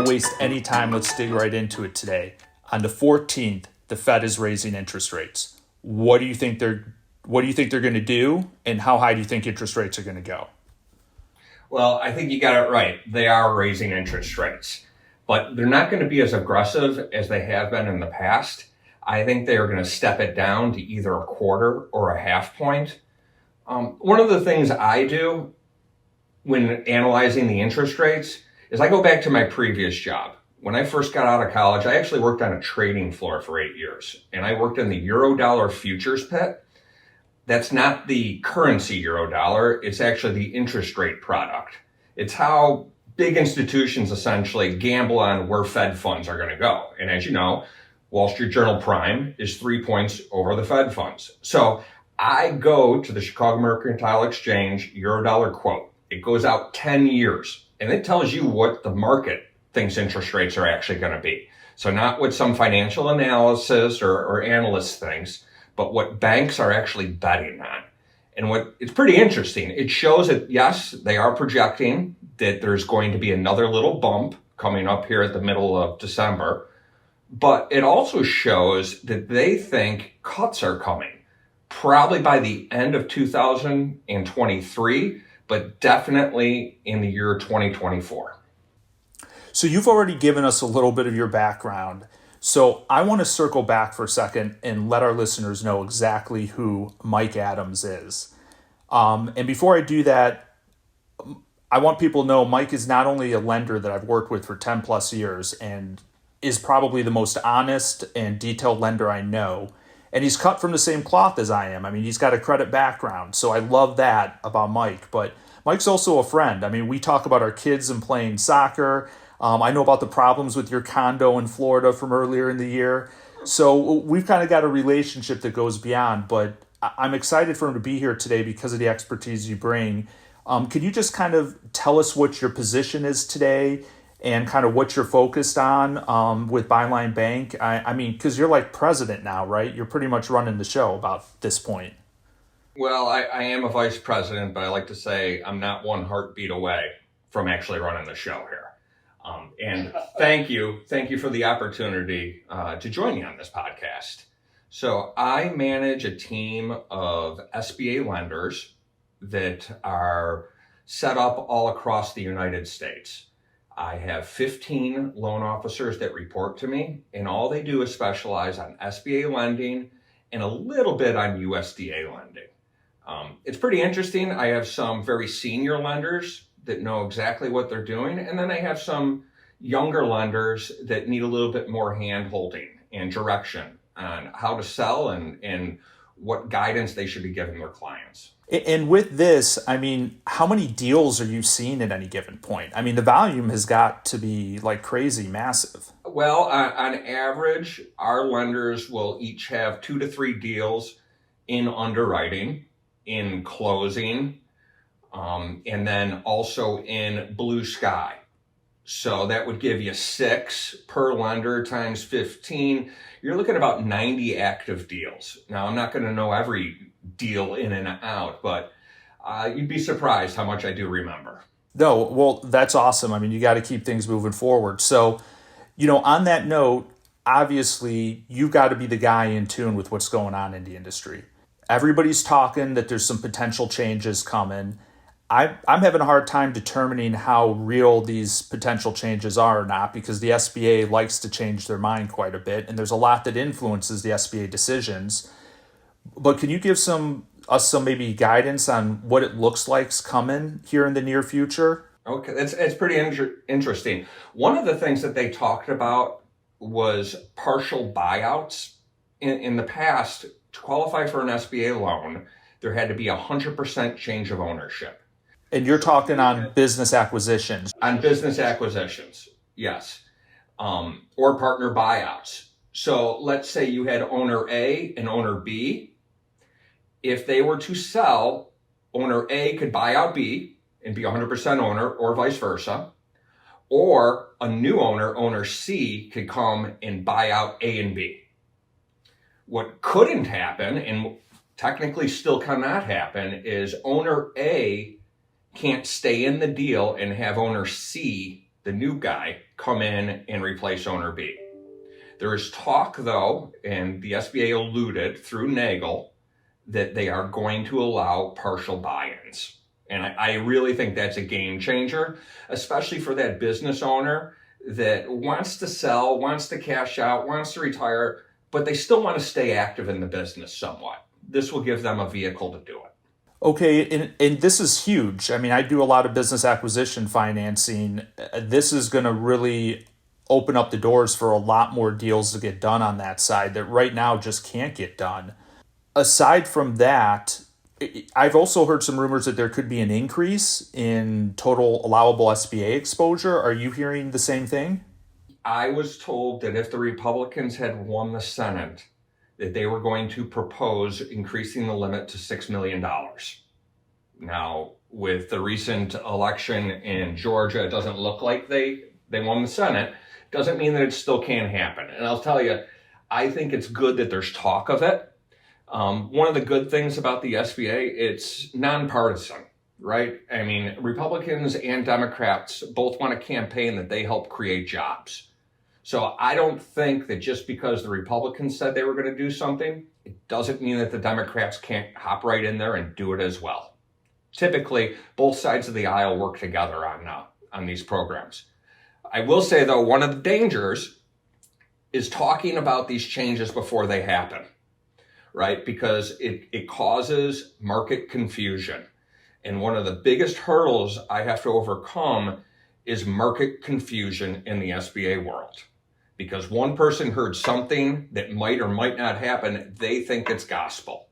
want to waste any time. Let's dig right into it today. On the 14th, the Fed is raising interest rates. What do you think they're going to do, and how high do you think interest rates are going to go? Well, I think you got it right. They are raising interest rates, but they're not going to be as aggressive as they have been in the past. I think they are going to step it down to either a quarter or a half point. One of the things I do when analyzing the interest rates is I go back to my previous job. When I first got out of college, I actually worked on a trading floor for 8 years, and I worked in the euro-dollar futures pit. That's not the currency euro-dollar, it's actually the interest rate product. It's how big institutions essentially gamble on where Fed funds are going to go. And as you know, Wall Street Journal Prime is 3 points over the Fed funds. So I go to the Chicago Mercantile Exchange euro-dollar quote. It goes out 10 years, and it tells you what the market thinks interest rates are actually going to be. So not what some financial analysis or analyst thinks, but what banks are actually betting on. And it's pretty interesting. It shows that, yes, they are projecting that there's going to be another little bump coming up here at the middle of December. But it also shows that they think cuts are coming, probably by the end of 2023, but definitely in the year 2024. So you've already given us a little bit of your background. So I want to circle back for a second and let our listeners know exactly who Mike Adams is. And before I do that, I want people to know Mike is not only a lender that I've worked with for 10 plus years and is probably the most honest and detailed lender I know. And he's cut from the same cloth as I am. I mean, he's got a credit background. So I love that about Mike. But Mike's also a friend. I mean, we talk about our kids and playing soccer. I know about the problems with your condo in Florida from earlier in the year. So we've kind of got a relationship that goes beyond, but I'm excited for him to be here today because of the expertise you bring. Can you just kind of tell us what your position is today and kind of what you're focused on with Byline Bank? I mean, because you're like president now, right? You're pretty much running the show about this point. Well, I am a vice president, but I like to say I'm not one heartbeat away from actually running the show here. And thank you for the opportunity to join me on this podcast. So I manage a team of SBA lenders that are set up all across the United States. I have 15 loan officers that report to me, and all they do is specialize on SBA lending and a little bit on USDA lending. It's pretty interesting. I have some very senior lenders that know exactly what they're doing, and then I have some younger lenders that need a little bit more hand-holding and direction on how to sell and what guidance they should be giving their clients. And with this, I mean, how many deals are you seeing at any given point? I mean, the volume has got to be like crazy massive. Well, on average, our lenders will each have 2 to 3 deals in underwriting, in closing, and then also in blue sky. So that would give you 6 per lender times 15. You're looking at about 90 active deals. Now, I'm not going to know every deal in and out, but you'd be surprised how much I do remember. No, well, that's awesome. I mean, you got to keep things moving forward. So, on that note, obviously, you've got to be the guy in tune with what's going on in the industry. Everybody's talking that there's some potential changes coming. I'm having a hard time determining how real these potential changes are or not because the SBA likes to change their mind quite a bit, and there's a lot that influences the SBA decisions. But can you give us some maybe guidance on what it looks like's coming here in the near future? Okay, it's pretty interesting. One of the things that they talked about was partial buyouts. In the past, to qualify for an SBA loan, there had to be 100% change of ownership. And you're talking on business acquisitions. On business acquisitions, yes. Or partner buyouts. So let's say you had owner A and owner B. If they were to sell, owner A could buy out B and be 100% owner, or vice versa. Or a new owner, owner C, could come and buy out A and B. What couldn't happen, and technically still cannot happen, is owner A can't stay in the deal and have owner C the new guy, come in and replace owner B. There is talk, though, and the SBA alluded through Nagel, that they are going to allow partial buy-ins. And I really think that's a game changer, especially for that business owner that wants to sell, wants to cash out, wants to retire, but they still want to stay active in the business somewhat. This will give them a vehicle to do it. Okay, and this is huge. I mean, I do a lot of business acquisition financing. This is going to really open up the doors for a lot more deals to get done on that side that right now just can't get done. Aside from that, I've also heard some rumors that there could be an increase in total allowable SBA exposure. Are you hearing the same thing? I was told that if the Republicans had won the Senate, that they were going to propose increasing the limit to $6 million. Now, with the recent election in Georgia, it doesn't look like they won the Senate. Doesn't mean that it still can't happen. And I'll tell you, I think it's good that there's talk of it. One of the good things about the SBA, it's nonpartisan, right? I mean, Republicans and Democrats both want to campaign that they help create jobs. So I don't think that just because the Republicans said they were going to do something, it doesn't mean that the Democrats can't hop right in there and do it as well. Typically, both sides of the aisle work together on these programs. I will say, though, one of the dangers is talking about these changes before they happen, right? Because it causes market confusion. And one of the biggest hurdles I have to overcome is market confusion in the SBA world. Because one person heard something that might or might not happen, they think it's gospel.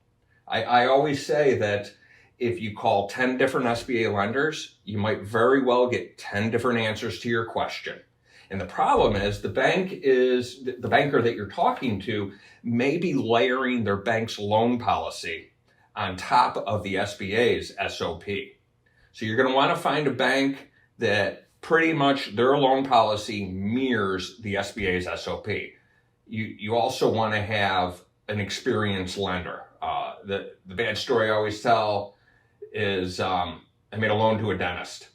I always say that if you call 10 different SBA lenders, you might very well get 10 different answers to your question. And the problem is the banker that you're talking to may be layering their bank's loan policy on top of the SBA's SOP. So you're going to want to find a bank that pretty much their loan policy mirrors the SBA's SOP. You also want to have an experienced lender. The bad story I always tell is I made a loan to a dentist.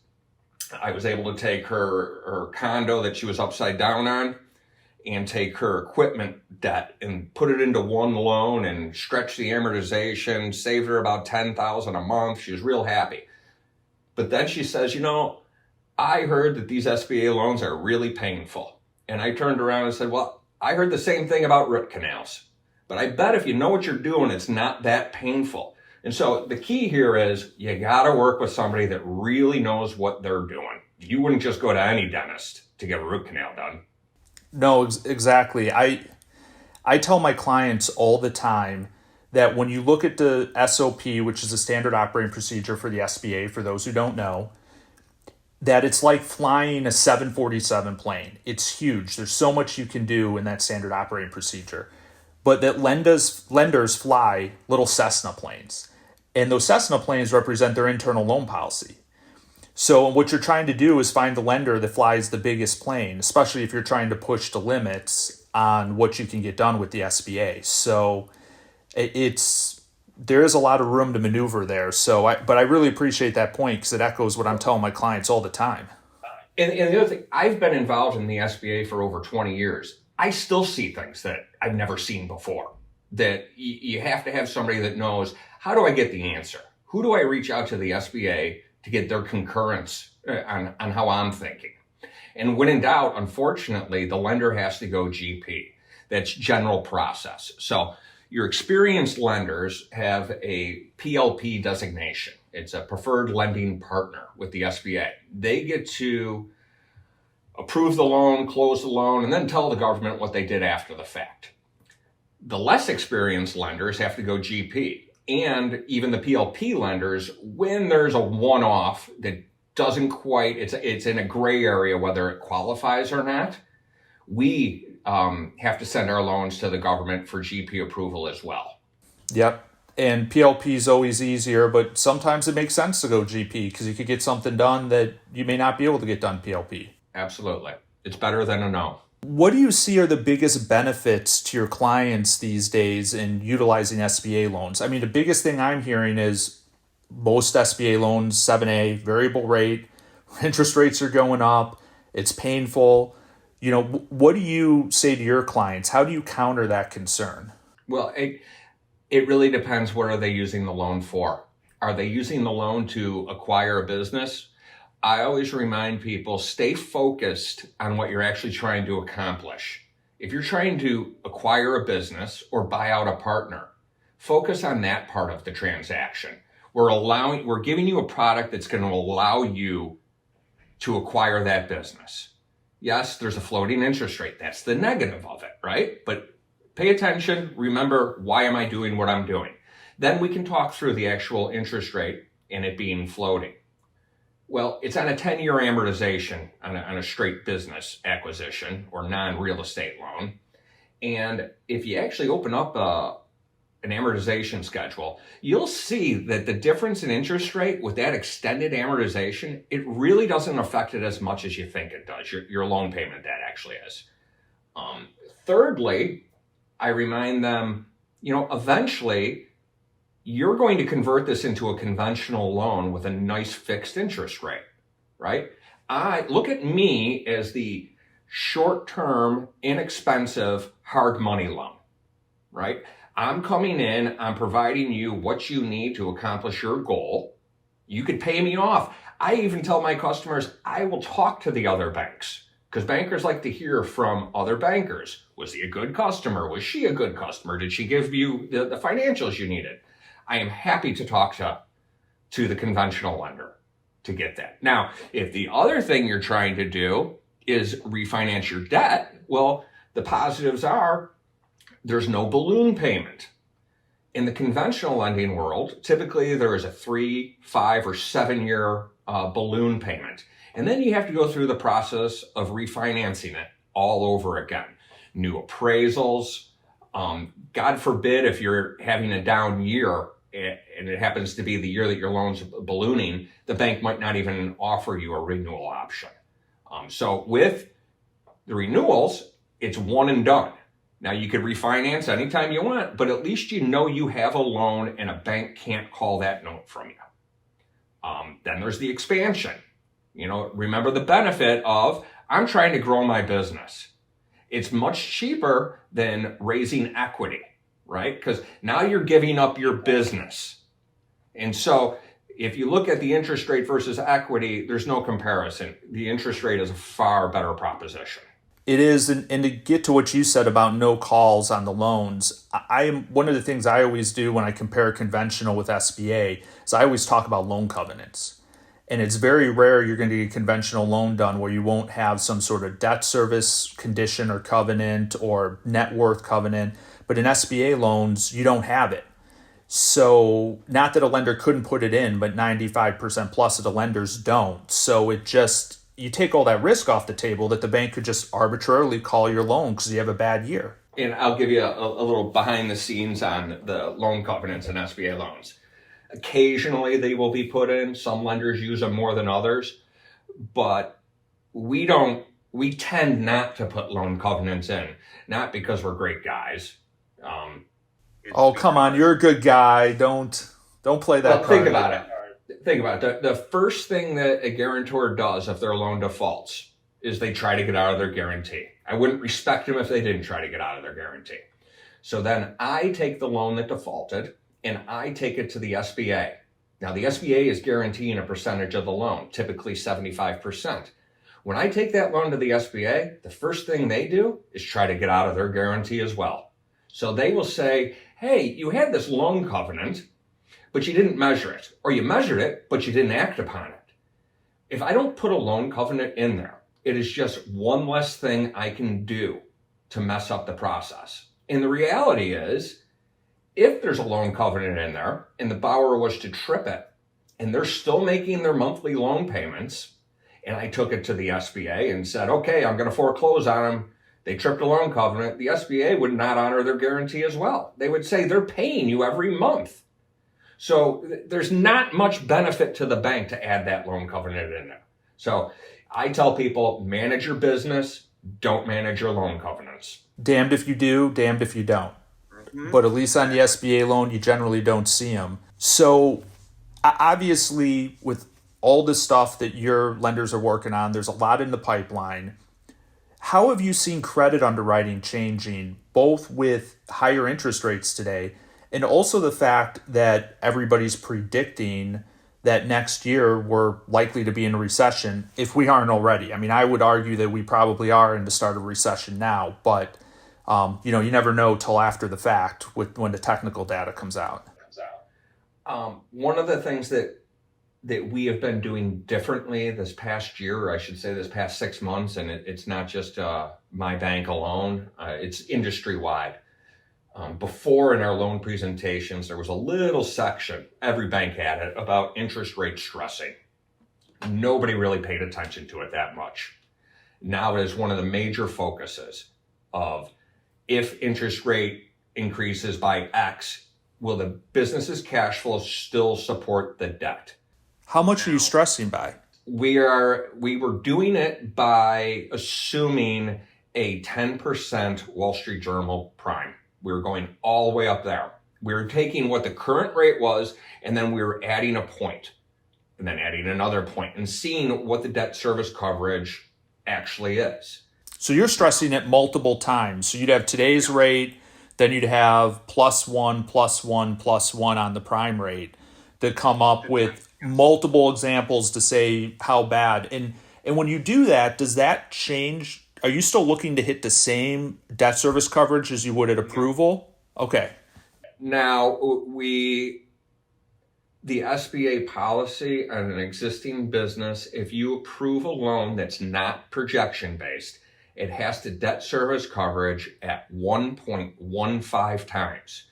I was able to take her condo that she was upside down on and take her equipment debt and put it into one loan and stretch the amortization, saved her about $10,000 a month. She was real happy. But then she says, I heard that these SBA loans are really painful. And I turned around and said, well, I heard the same thing about root canals. But I bet if you know what you're doing, it's not that painful. And so the key here is you got to work with somebody that really knows what they're doing. You wouldn't just go to any dentist to get a root canal done. No, exactly. I tell my clients all the time that when you look at the SOP, which is a standard operating procedure for the SBA, for those who don't know, that it's like flying a 747 plane. It's huge. There's so much you can do in that standard operating procedure. But that lenders fly little Cessna planes. And those Cessna planes represent their internal loan policy. So what you're trying to do is find the lender that flies the biggest plane, especially if you're trying to push the limits on what you can get done with the SBA. So there is a lot of room to maneuver there. But I really appreciate that point because it echoes what I'm telling my clients all the time. And the other thing, I've been involved in the SBA for over 20 years. I still see things that I've never seen before. That you have to have somebody that knows, how do I get the answer? Who do I reach out to the SBA to get their concurrence on how I'm thinking? And when in doubt, unfortunately, the lender has to go GP. That's general process. So your experienced lenders have a PLP designation. It's a preferred lending partner with the SBA. They get to approve the loan, close the loan, and then tell the government what they did after the fact. The less experienced lenders have to go GP. And even the PLP lenders, when there's a one-off that doesn't quite, it's in a gray area whether it qualifies or not, we have to send our loans to the government for GP approval as well. Yep. And PLP is always easier, but sometimes it makes sense to go GP because you could get something done that you may not be able to get done PLP. Absolutely. It's better than a no. What do you see are the biggest benefits to your clients these days in utilizing SBA loans? I mean, the biggest thing I'm hearing is most SBA loans, 7A, variable rate, interest rates are going up. It's painful. What do you say to your clients? How do you counter that concern? Well, it really depends. What are they using the loan for? Are they using the loan to acquire a business? I always remind people, stay focused on what you're actually trying to accomplish. If you're trying to acquire a business or buy out a partner, focus on that part of the transaction. We're giving you a product that's going to allow you to acquire that business. Yes, there's a floating interest rate. That's the negative of it, right? But pay attention. Remember, why am I doing what I'm doing? Then we can talk through the actual interest rate and it being floating. Well, it's on a 10-year amortization on a straight business acquisition or non-real estate loan. And if you actually open up an amortization schedule, you'll see that the difference in interest rate with that extended amortization, it really doesn't affect it as much as you think it does, your loan payment, that actually is. Thirdly, I remind them, eventually you're going to convert this into a conventional loan with a nice fixed interest rate, right? I look at me as the short-term, inexpensive, hard money loan, right? I'm coming in, I'm providing you what you need to accomplish your goal. You could pay me off. I even tell my customers, I will talk to the other banks because bankers like to hear from other bankers. Was he a good customer? Was she a good customer? Did she give you the financials you needed? I am happy to talk to the conventional lender to get that. Now, if the other thing you're trying to do is refinance your debt, well, the positives are there's no balloon payment. In the conventional lending world, typically there is a 3, 5, or 7-year balloon payment. And then you have to go through the process of refinancing it all over again. New appraisals. God forbid if you're having a down year and it happens to be the year that your loan's ballooning, the bank might not even offer you a renewal option. So with the renewals, it's one and done. Now you could refinance anytime you want, but at least you have a loan and a bank can't call that note from you. Then there's the expansion. Remember the benefit of, I'm trying to grow my business. It's much cheaper than raising equity, right? Because now you're giving up your business. And so if you look at the interest rate versus equity, there's no comparison. The interest rate is a far better proposition. It is, and to get to what you said about no calls on the loans, one of the things I always do when I compare conventional with SBA is I always talk about loan covenants. And it's very rare you're going to get a conventional loan done where you won't have some sort of debt service condition or covenant or net worth covenant. But in SBA loans, you don't have it. So not that a lender couldn't put it in, but 95% plus of the lenders don't. So you take all that risk off the table that the bank could just arbitrarily call your loan because you have a bad year. And I'll give you a little behind the scenes on the loan covenants and SBA loans. Occasionally they will be put in. Some lenders use them more than others, but we tend not to put loan covenants in, not because we're great guys. Come on, you're a good guy. Don't play that card. Think about it. The first thing that a guarantor does if their loan defaults is they try to get out of their guarantee. I wouldn't respect them if they didn't try to get out of their guarantee. So then I take the loan that defaulted and I take it to the SBA. Now the SBA is guaranteeing a percentage of the loan, typically 75%. When I take that loan to the SBA, the first thing they do is try to get out of their guarantee as well. So they will say, hey, you had this loan covenant, but you didn't measure it. Or you measured it, but you didn't act upon it. If I don't put a loan covenant in there, it is just one less thing I can do to mess up the process. And the reality is, if there's a loan covenant in there and the borrower was to trip it and they're still making their monthly loan payments, and I took it to the SBA and said, okay, I'm going to foreclose on them. They tripped a loan covenant. The SBA would not honor their guarantee as well. They would say they're paying you every month. So there's not much benefit to the bank to add that loan covenant in there. So I tell people, manage your business, don't manage your loan covenants. Damned if you do, damned if you don't. Mm-hmm. But at least on the SBA loan, you generally don't see them. So obviously with all this stuff that your lenders are working on. There's a lot in the pipeline. How have you seen credit underwriting changing, both with higher interest rates today and also the fact that everybody's predicting that next year we're likely to be in a recession if we aren't already? I mean, I would argue that we probably are in the start of a recession now, but you never know till after the fact when the technical data comes out. One of the things that we have been doing differently this past year, or I should say this past 6 months, and it's not just my bank alone, it's industry-wide. Before in our loan presentations, there was a little section, every bank had it, about interest rate stressing. Nobody really paid attention to it that much. Now it is one of the major focuses of, if interest rate increases by X, will the business's cash flow still support the debt? How much are you stressing by? We were doing it by assuming a 10% Wall Street Journal prime. We were going all the way up there. We were taking what the current rate was, and then we were adding a point, and then adding another point, and seeing what the debt service coverage actually is. So you're stressing it multiple times. So you'd have today's rate, then you'd have +1, +1, +1 on the prime rate that come up with multiple examples to say how bad. And when you do that, does that change? Are you still looking to hit the same debt service coverage as you would at approval? Okay. Now, the SBA policy on an existing business, if you approve a loan that's not projection based, it has to debt service coverage at 1.15 times.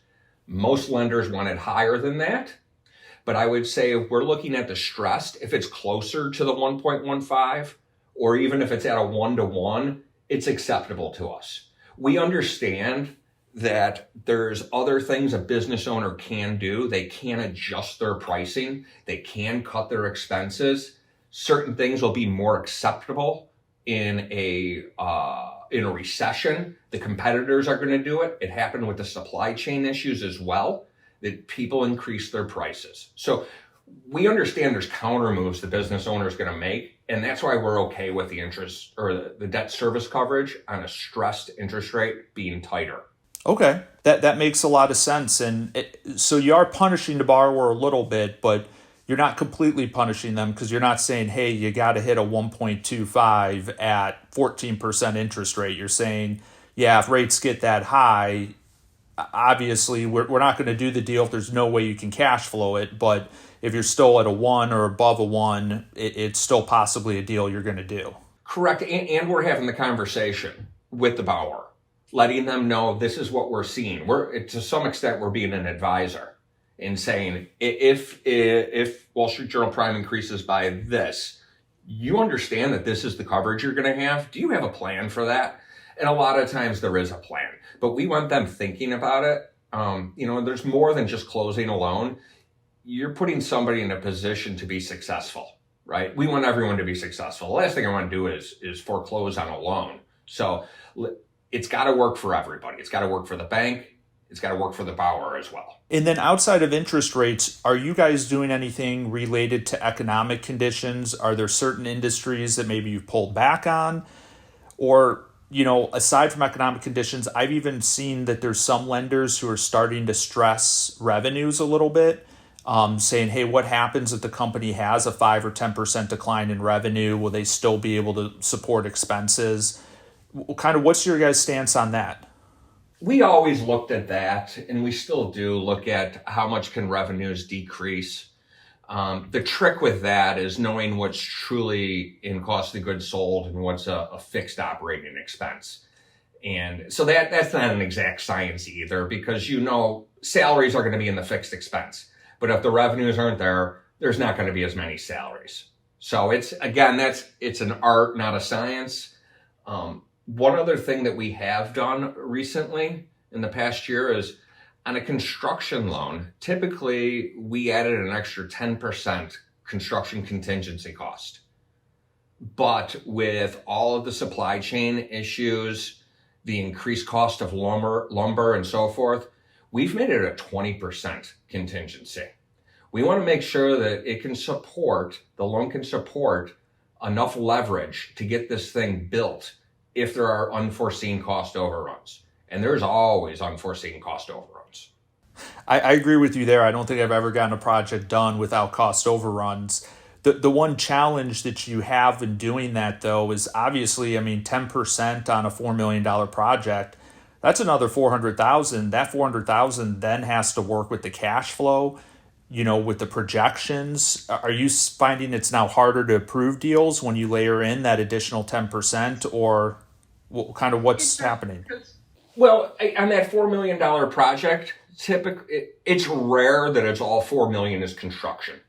Most lenders want it higher than that. But I would say if we're looking at the stressed, if it's closer to the 1.15, or even if it's at a 1-to-1, it's acceptable to us. We understand that there's other things a business owner can do. They can adjust their pricing. They can cut their expenses. Certain things will be more acceptable in a recession. The competitors are going to do it. It happened with the supply chain issues as well, that people increase their prices. So we understand there's counter moves the business owner is going to make, and that's why we're okay with the interest or the debt service coverage on a stressed interest rate being tighter. Okay, that makes a lot of sense. So you are punishing the borrower a little bit, but you're not completely punishing them, because you're not saying, hey, you got to hit a 1.25 at 14% interest rate. You're saying, yeah, if rates get that high, obviously we're not going to do the deal if there's no way you can cash flow it. But if you're still at a 1 or above a 1, it's still possibly a deal you're going to do. Correct. And we're having the conversation with the borrower, letting them know this is what we're seeing. To some extent, we're being an advisor and saying, if Wall Street Journal prime increases by this, you understand that this is the coverage you're going to have. Do you have a plan for that? And a lot of times there is a plan, but we want them thinking about it. There's more than just closing a loan. You're putting somebody in a position to be successful, right? We want everyone to be successful. The last thing I want to do is foreclose on a loan. So it's got to work for everybody. It's got to work for the bank. It's got to work for the borrower as well. And then outside of interest rates, are you guys doing anything related to economic conditions? Are there certain industries that maybe you've pulled back on? Or, aside from economic conditions, I've even seen that there's some lenders who are starting to stress revenues a little bit, saying, hey, what happens if the company has a 5 or 10% decline in revenue? Will they still be able to support expenses? Kind of what's your guys' stance on that? We always looked at that, and we still do look at how much can revenues decrease. The trick with that is knowing what's truly in cost of goods sold and what's a fixed operating expense. And so that's not an exact science either, because salaries are going to be in the fixed expense. But if the revenues aren't there, there's not going to be as many salaries. So it's an art, not a science. One other thing that we have done recently in the past year is on a construction loan, typically we added an extra 10% construction contingency cost. But with all of the supply chain issues, the increased cost of lumber and so forth, we've made it a 20% contingency. We want to make sure that the loan can support enough leverage to get this thing built if there are unforeseen cost overruns. And there's always unforeseen cost overruns. I agree with you there. I don't think I've ever gotten a project done without cost overruns. The one challenge that you have in doing that, though, is obviously, I mean, 10% on a $4 million project, that's another 400,000. That 400,000 then has to work with the cash flow, with the projections. Are you finding it's now harder to approve deals when you layer in that additional 10%, or kind of what's happening? Well, on that $4 million project, typically it's rare that it's all 4 million is construction.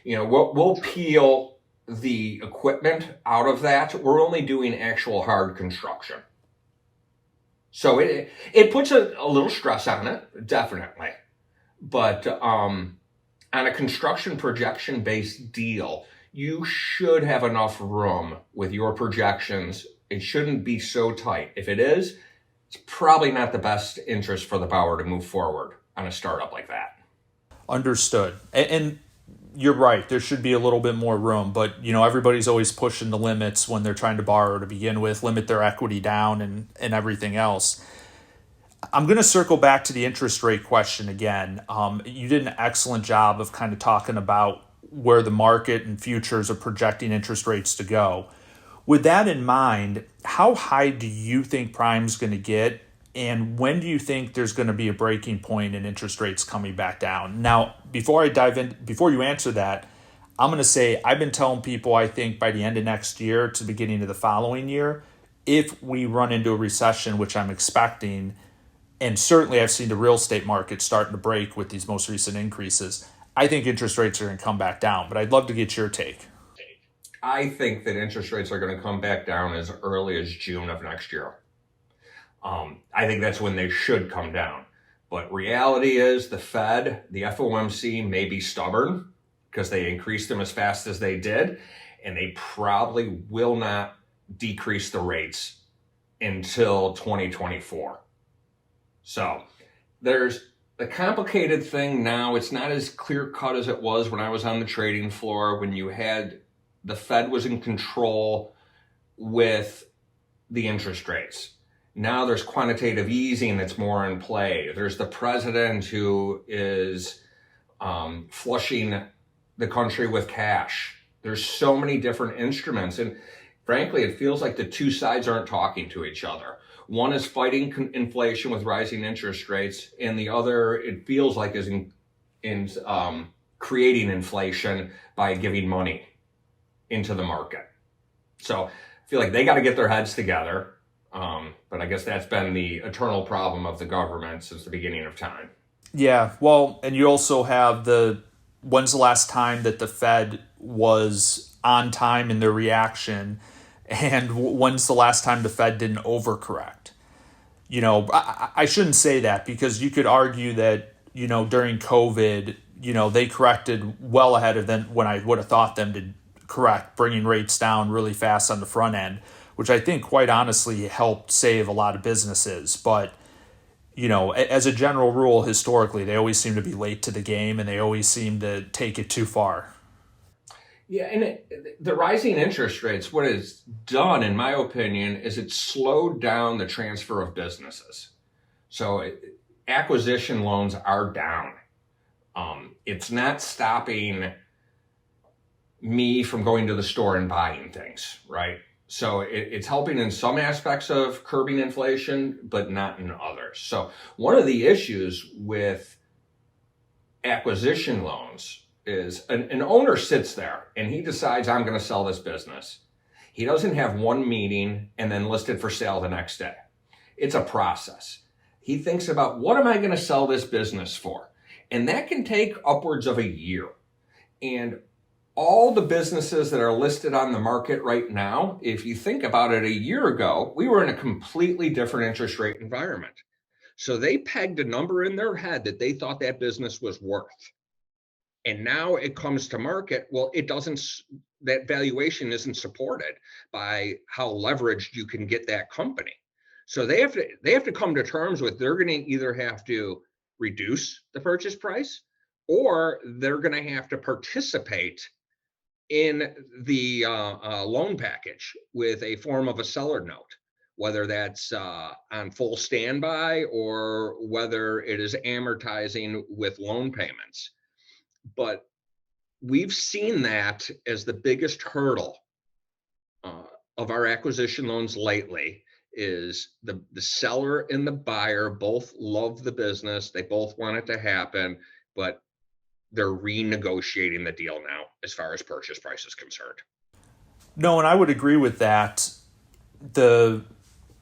We'll peel the equipment out of that. We're only doing actual hard construction. So it puts a little stress on it, definitely. But on a construction projection based deal, you should have enough room with your projections. It shouldn't be so tight. If it is, it's probably not the best interest for the borrower to move forward on a startup like that. Understood. And you're right. There should be a little bit more room, but everybody's always pushing the limits when they're trying to borrow to begin with, limit their equity down and everything else. I'm going to circle back to the interest rate question again. You did an excellent job of kind of talking about where the market and futures are projecting interest rates to go. With that in mind, how high do you think prime's going to get? And when do you think there's going to be a breaking point in interest rates coming back down? Now, before you answer that, I'm going to say I've been telling people I think by the end of next year to the beginning of the following year, if we run into a recession, which I'm expecting, and certainly I've seen the real estate market starting to break with these most recent increases, I think interest rates are going to come back down. But I'd love to get your take. I think that interest rates are going to come back down as early as June of next year. I think that's when they should come down. But reality is the Fed, the FOMC may be stubborn because they increased them as fast as they did, and they probably will not decrease the rates until 2024. So there's the complicated thing now. It's not as clear cut as it was when I was on the trading floor, when the Fed was in control with the interest rates. Now there's quantitative easing that's more in play. There's the president who is flushing the country with cash. There's so many different instruments. And frankly, it feels like the two sides aren't talking to each other. One is fighting inflation with rising interest rates, and the other, it feels like, is creating inflation by giving money into the market. So I feel like they got to get their heads together. But I guess that's been the eternal problem of the government since the beginning of time. Yeah, well, and you also have when's the last time that the Fed was on time in their reaction, and when's the last time the Fed didn't overcorrect? I shouldn't say that, because you could argue that, during COVID, they corrected well ahead of them when I would have thought them to correct, bringing rates down really fast on the front end, which I think quite honestly helped save a lot of businesses. But, as a general rule, historically, they always seem to be late to the game, and they always seem to take it too far. Yeah, and the rising interest rates, what it's done, in my opinion, is it slowed down the transfer of businesses. So acquisition loans are down. It's not stopping me from going to the store and buying things, right? So it's helping in some aspects of curbing inflation, but not in others. So one of the issues with acquisition loans is an owner sits there and he decides, I'm going to sell this business. He doesn't have one meeting and then list it for sale the next day. It's a process. He thinks about, what am I going to sell this business for? And that can take upwards of a year. And all the businesses that are listed on the market right now, if you think about it, a year ago, we were in a completely different interest rate environment. So they pegged a number in their head that they thought that business was worth. And now it comes to market. Well, that valuation isn't supported by how leveraged you can get that company. So they have to come to terms with, they're going to either have to reduce the purchase price, or they're going to have to participate in the loan package with a form of a seller note, whether that's on full standby or whether it is amortizing with loan payments. But we've seen that as the biggest hurdle uh, of our acquisition loans lately. Is the seller and the buyer both love the business, they both want it to happen, but they're renegotiating the deal now as far as purchase price is concerned. No, and I would agree with that. The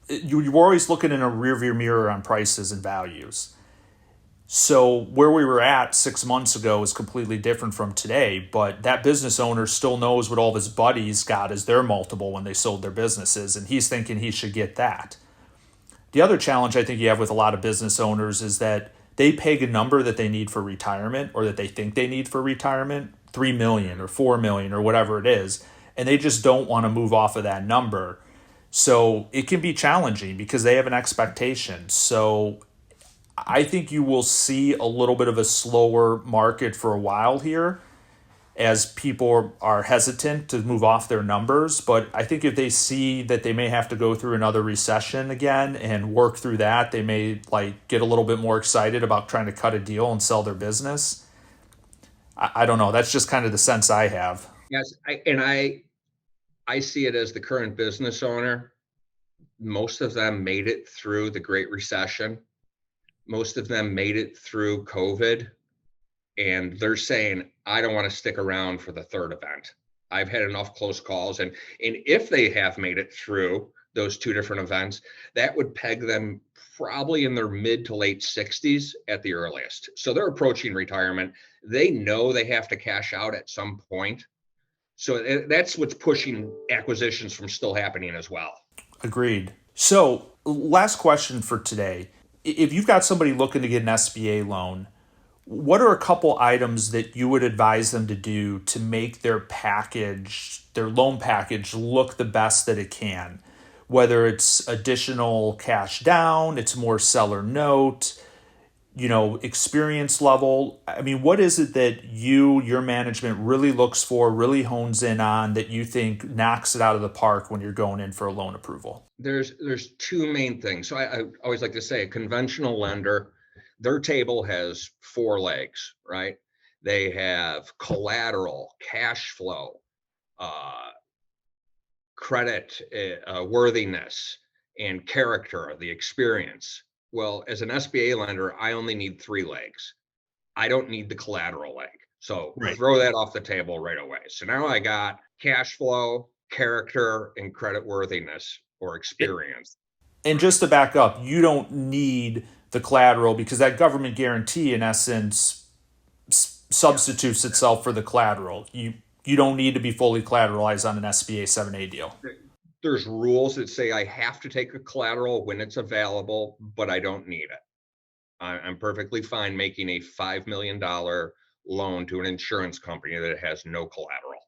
you're always looking in a rearview mirror on prices and values. So where we were at 6 months ago is completely different from today, but that business owner still knows what all of his buddies got as their multiple when they sold their businesses, and he's thinking he should get that. The other challenge I think you have with a lot of business owners is that they peg a number that they need for retirement or that they think they need for retirement, 3 million or 4 million or whatever it is, and they just don't want to move off of that number. So it can be challenging because they have an expectation. So I think you will see a little bit of a slower market for a while here as people are hesitant to move off their numbers. But I think if they see that they may have to go through another recession again and work through that, they may like get a little bit more excited about trying to cut a deal and sell their business. I don't know. That's just kind of the sense I have. Yes, I see it as the current business owner. Most of them made it through the Great Recession. Most of them made it through COVID, and they're saying, I don't want to stick around for the third event. I've had enough close calls. And if they have made it through those two different events, that would peg them probably in their mid to late 60s at the earliest. So they're approaching retirement. They know they have to cash out at some point. So that's what's pushing acquisitions from still happening as well. Agreed. So, last question for today. If you've got somebody looking to get an SBA loan, what are a couple items that you would advise them to do to make their package, their loan package, look the best that it can? Whether it's additional cash down, it's more seller note, experience level. I mean, what is it that your management really looks for, really hones in on that you think knocks it out of the park when you're going in for a loan approval? There's two main things. So I always like to say a conventional lender, their table has four legs, right? They have collateral, cash flow, uh, credit worthiness, and character, the experience. Well, as an SBA lender, I only need three legs. I don't need the collateral leg. So Right. throw that off the table right away. So now I got cash flow, character, and credit worthiness or experience. And just to back up, you don't need the collateral because that government guarantee, in essence, substitutes itself for the collateral. You don't need to be fully collateralized on an SBA 7A deal. There's rules that say I have to take a collateral when it's available, but I don't need it. I'm perfectly fine making a $5 million loan to an insurance company that has no collateral.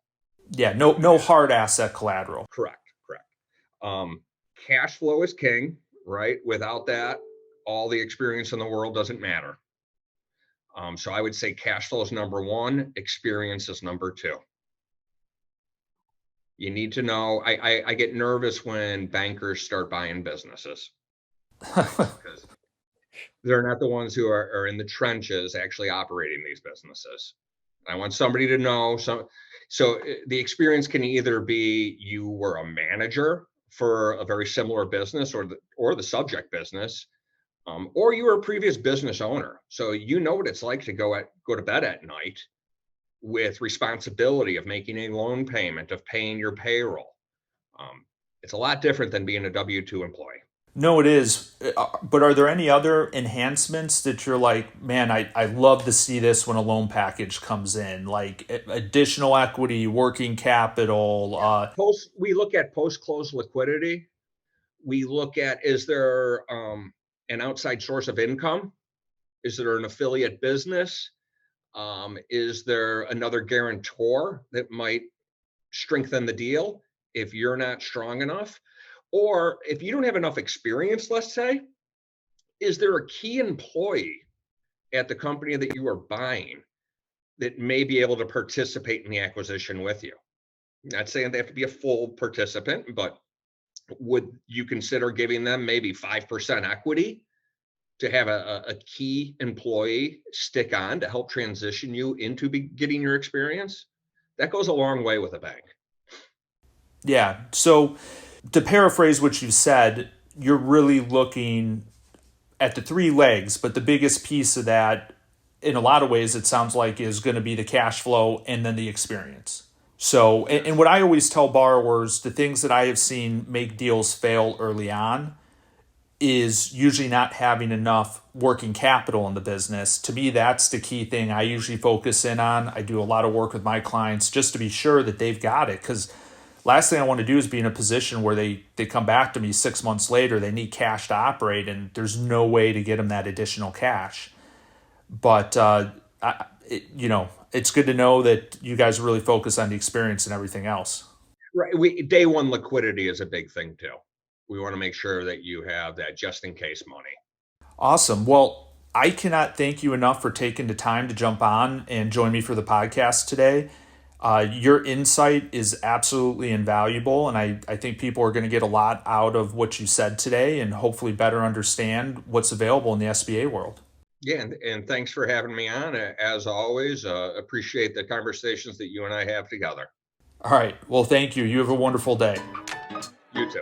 Yeah, no hard asset collateral. Correct, correct. Um, Cash flow is king, right? Without that, all the experience in the world doesn't matter. So I would say cash flow is number one, experience is number two. You need to know. I get nervous when bankers start buying businesses, right? Because they're not the ones who are in the trenches actually operating these businesses. I want somebody to know. So the experience can either be you were a manager for a very similar business or the subject business, or you were a previous business owner. So you know what it's like to go to bed at night with responsibility of making a loan payment, of paying your payroll. It's a lot different than being a W-2 employee. No, it is. But are there any other enhancements that you're like, man, I love to see this when a loan package comes in, like additional equity, working capital? We look at post-close liquidity. We look at, is there an outside source of income? Is there an affiliate business? Is there another guarantor that might strengthen the deal if you're not strong enough? Or if you don't have enough experience, let's say, is there a key employee at the company that you are buying that may be able to participate in the acquisition with you. Not saying they have to be a full participant, but would you consider giving them maybe 5% equity to have a key employee stick on to help transition you into getting your experience? That goes a long way with a bank. Yeah. So to paraphrase what you said, you're really looking at the three legs, but the biggest piece of that, in a lot of ways, it sounds like is going to be the cash flow and then the experience. So, and what I always tell borrowers, the things that I have seen make deals fail early on is usually not having enough working capital in the business. To me, that's the key thing I usually focus in on. I do a lot of work with my clients just to be sure that they've got it, because last thing I want to do is be in a position where they come back to me 6 months later, they need cash to operate, and there's no way to get them that additional cash. But, it's good to know that you guys really focus on the experience and everything else. Right. Day one liquidity is a big thing too. We want to make sure that you have that just in case money. Awesome. Well, I cannot thank you enough for taking the time to jump on and join me for the podcast today. Your insight is absolutely invaluable, and I think people are going to get a lot out of what you said today and hopefully better understand what's available in the SBA world. Yeah, and thanks for having me on. As always, appreciate the conversations that you and I have together. All right. Well, thank you. You have a wonderful day. You too.